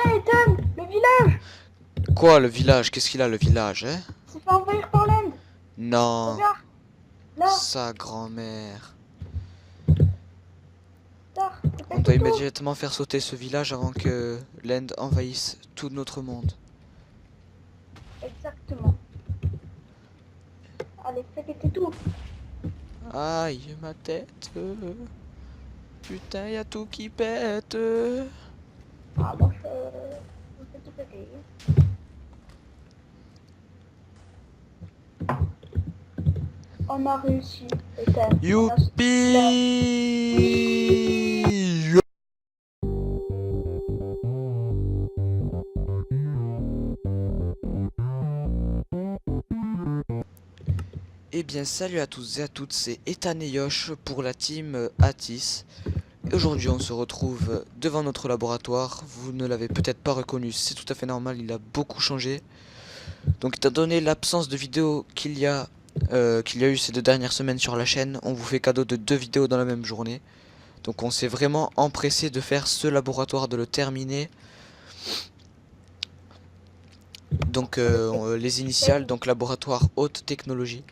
putain, Ethan, le village Quoi, le village? Qu'est-ce qu'il a, le village, hein? s'est fait envahir par l'Inde. Non, Regarde, là, sa grand-mère. là, On fais doit photo. immédiatement faire sauter ce village avant que l'Inde envahisse tout notre monde. Exactement. Allez, fais péter tout. Aïe, ma tête. Putain, y a tout qui pète. Ah, moi, je fais tout péter. On a réussi, Ethan. On a... Youpi! La... Oui. Eh bien, salut à tous et à toutes, c'est Ethan et Yosh pour la team Atis. Et aujourd'hui, on se retrouve devant notre laboratoire. Vous ne l'avez peut-être pas reconnu, c'est tout à fait normal, il a beaucoup changé. Donc, étant donné l'absence de vidéos qu'il y a eu ces 2 dernières semaines sur la chaîne, on vous fait cadeau de 2 vidéos dans la même journée. Donc, on s'est vraiment empressé de faire ce laboratoire, de le terminer. Donc, les initiales, donc laboratoire haute technologie.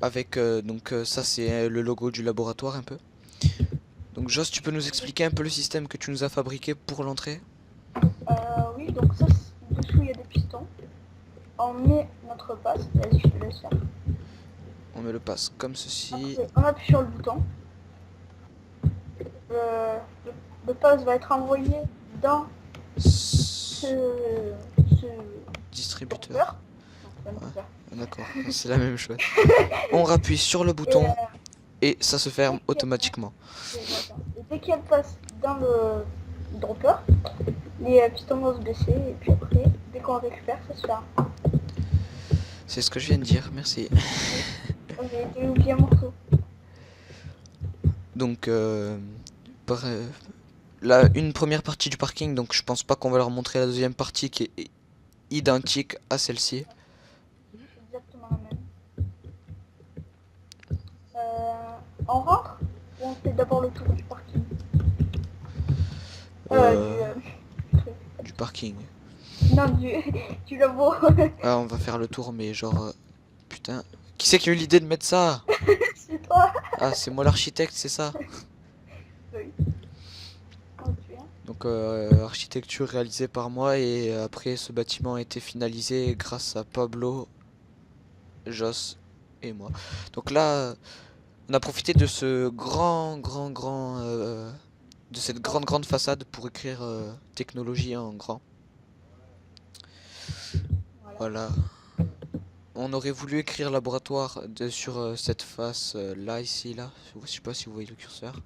Avec ça c'est le logo du laboratoire un peu. Donc Joss, tu peux nous expliquer un peu le système que tu nous as fabriqué pour l'entrée? Oui, donc ça, dessous, il y a des pistons. On met notre passe. Vas-y, je te laisse faire. On me le passe comme ceci. Après, on appuie sur le bouton. Le, le pass va être envoyé dans ce Distributeur. dompteur. Non, Ouais, c'est pas d'accord, c'est la même chose. On rappuie sur le Et, bouton et ça se ferme automatiquement. dès qu'elle passe dans le dropper, les pistons vont se baisser et puis après, dès qu'on récupère, ça se ferme. C'est ce que je viens de dire, merci. J'ai oublié un morceau. Donc là, une première partie du parking, donc je pense pas qu'on va leur montrer la deuxième partie qui est identique à celle-ci. Exactement la même. On rentre ou on fait d'abord le tour du parking Euh, truc. du parking. Non, du labo. Ah, on va faire le tour, mais genre... putain. Qui c'est qui a eu l'idée de mettre ça? C'est toi. Ah, c'est moi l'architecte, c'est ça? Oui. Oh, tu es. Donc, architecture réalisée par moi et après ce bâtiment a été finalisé grâce à Pablo, Joss et moi. Donc là, on a profité de ce de cette grande façade pour écrire technologie en grand. Voilà. Voilà. On aurait voulu écrire laboratoire sur cette face là, ici, là. Je sais pas si vous voyez le curseur.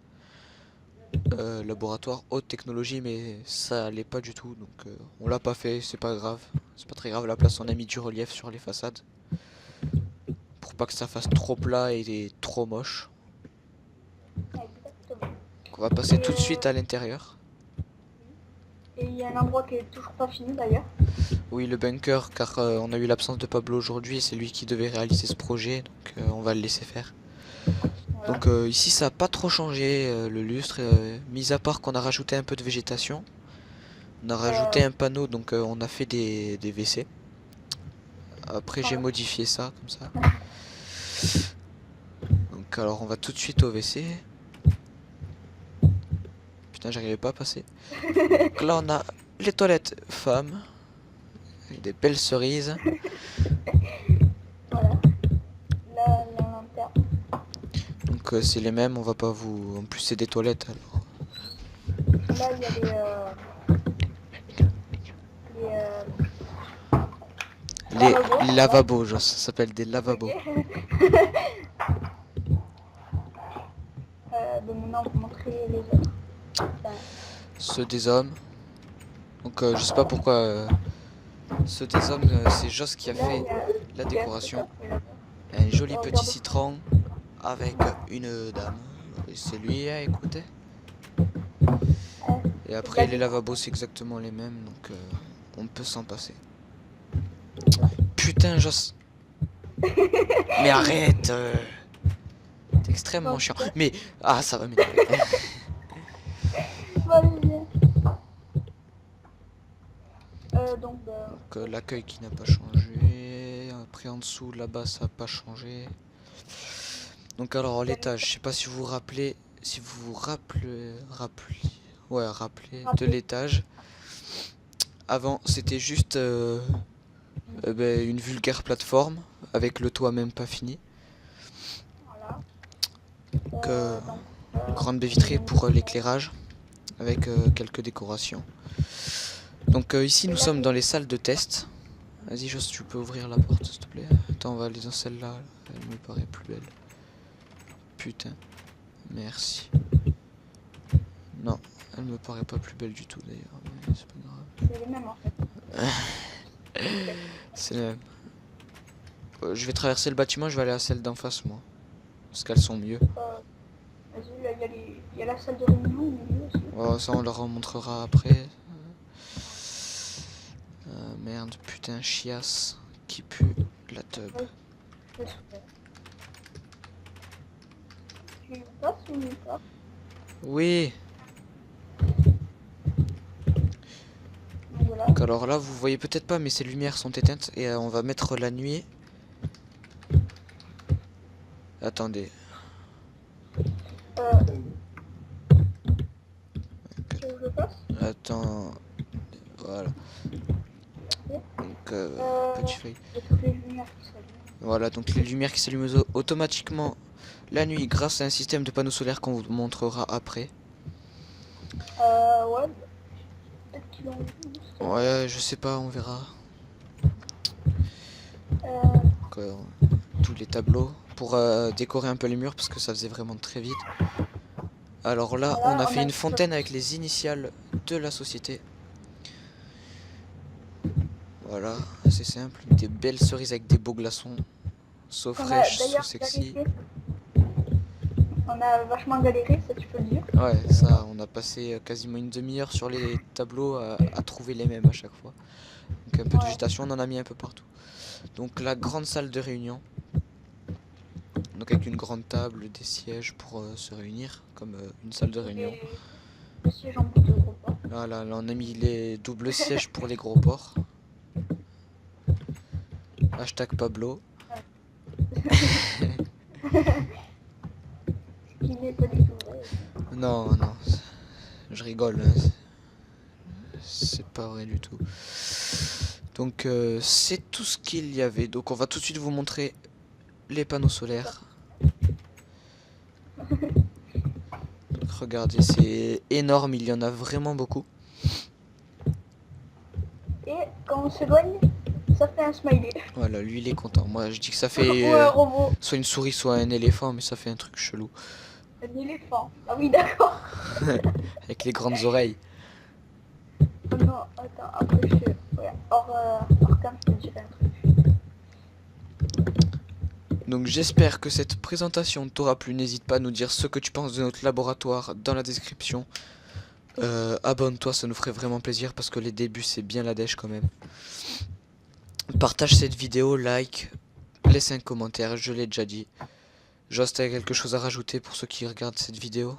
Laboratoire haute technologie, mais ça allait pas du tout, donc on l'a pas fait, c'est pas grave. C'est pas très grave, à la place on a mis du relief sur les façades. Pour pas que ça fasse trop plat et trop moche. Exactement. Donc on va passer Et tout de suite à l'intérieur. il y a un endroit qui est toujours pas fini d'ailleurs. Oui, le bunker, car on a eu l'absence de Pablo aujourd'hui, c'est lui qui devait réaliser ce projet, donc on va le laisser faire. Voilà. Donc ici ça a pas trop changé le lustre, mis à part qu'on a rajouté un peu de végétation. On a rajouté un panneau, donc on a fait des WC. Après j'ai Voilà. modifié ça comme ça. Donc alors on va tout de suite au WC. Putain, j'arrivais pas à passer. Donc là on a les toilettes femmes. Avec des belles cerises. Voilà. Là, la lanterne. Donc c'est les mêmes, on va pas vous... En plus c'est des toilettes alors. Là, il y a Les lavabos. lavabos, genre ça s'appelle des lavabos. Ok. Ben maintenant, on va montrer les autres. Enfin, Ceux des hommes. Donc je sais pas pourquoi ceux des hommes, c'est Joss qui a là, fait il y a la le gaz, c'est décoration. là. Un joli Oh, petit regarde. citron avec une dame. Et c'est lui, hein, écoutez. Et après les lavabos c'est exactement les mêmes, donc on peut s'en passer. Putain, Joss. Mais arrête t'es extrêmement chiant. Mais... Ah, ça va m'énerver. Allez, viens. Donc, bah, Donc l'accueil qui n'a pas changé. Après en dessous là-bas ça n'a pas changé. Donc alors l'étage, je sais pas si vous vous rappelez, si vous vous rappelez de l'étage. Avant c'était juste une vulgaire plateforme avec le toit même pas fini. voilà. Donc, Grande baie vitrée pour l'éclairage avec quelques décorations. Donc ici nous sommes dans les salles de test. Vas-y Joss, tu peux ouvrir la porte s'il te plaît. Attends, on va aller dans celle-là, elle me paraît plus belle. Putain, merci. Non, elle me paraît pas plus belle du tout d'ailleurs, mais c'est pas grave. c'est les mêmes en fait. C'est le même. Je vais traverser le bâtiment, je vais aller à celle d'en face moi. Parce qu'elles sont mieux. Vas-y, là, il y a la salle de réunion au milieu aussi. Oh, ça on leur en montrera après. Merde, putain, chiasse qui pue la tub. Ouais, tu passes ou pas? Oui. Donc, voilà. Donc alors là, vous voyez peut-être pas, mais ces lumières sont éteintes et on va mettre la nuit. Attendez. Tu veux que je passe? Attends. Voilà. Donc, petit feuille. Il y a toutes les lumières qui s'allument. Voilà, donc les lumières qui s'allument automatiquement la nuit grâce à un système de panneaux solaires qu'on vous montrera après. Ouais. Peut-être qu'ils l'ont vu. Ouais, je sais pas, on verra. Donc, tous les tableaux pour décorer un peu les murs parce que ça faisait vraiment très vite. Alors là, Voilà, on a on fait a une fontaine avec les initiales de la société. Voilà, c'est simple. Des belles cerises avec des beaux glaçons. So fraîches, so sexy. On a vachement galéré, ça tu peux le dire. Ouais, ça, on a passé quasiment une demi-heure sur les tableaux à trouver les mêmes à chaque fois. Donc un peu de végétation, on en a mis un peu partout. Donc la grande salle de réunion. Donc avec une grande table, des sièges pour se réunir, comme une salle de réunion. Les sièges en bout de gros pas. Voilà, là on a mis les doubles sièges pour les gros porcs. Hashtag Pablo. Ce qui n'est pas du tout vrai. Non, non, je rigole. Hein. C'est pas vrai du tout. Donc c'est tout ce qu'il y avait. Donc on va tout de suite vous montrer les panneaux solaires. Donc, regardez, c'est énorme, il y en a vraiment beaucoup. Et quand on s'éloigne, ça fait un smiley. Voilà, lui il est content. Moi je dis que ça fait Ou un robot. soit une souris, soit un éléphant, mais ça fait un truc chelou. Un éléphant. Ah oui, d'accord. Avec les grandes oreilles. Oh non, attends, après je... Ouais, hors cam, je te dirai un truc. Donc j'espère que cette présentation t'aura plu. N'hésite pas à nous dire ce que tu penses de notre laboratoire dans la description. Abonne-toi, ça nous ferait vraiment plaisir parce que les débuts c'est bien la dèche quand même. Partage cette vidéo, like, laisse un commentaire, je l'ai déjà dit. Joss, t'as quelque chose à rajouter pour ceux qui regardent cette vidéo?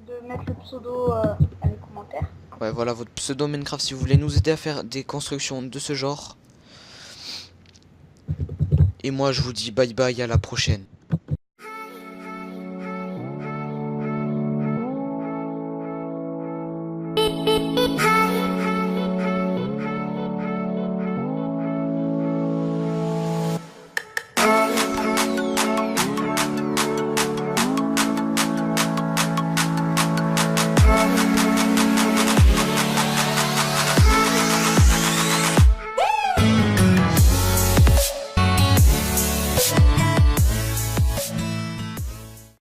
De mettre le pseudo à les commentaires. Ouais, voilà votre pseudo Minecraft si vous voulez nous aider à faire des constructions de ce genre. Et moi je vous dis bye bye, à la prochaine.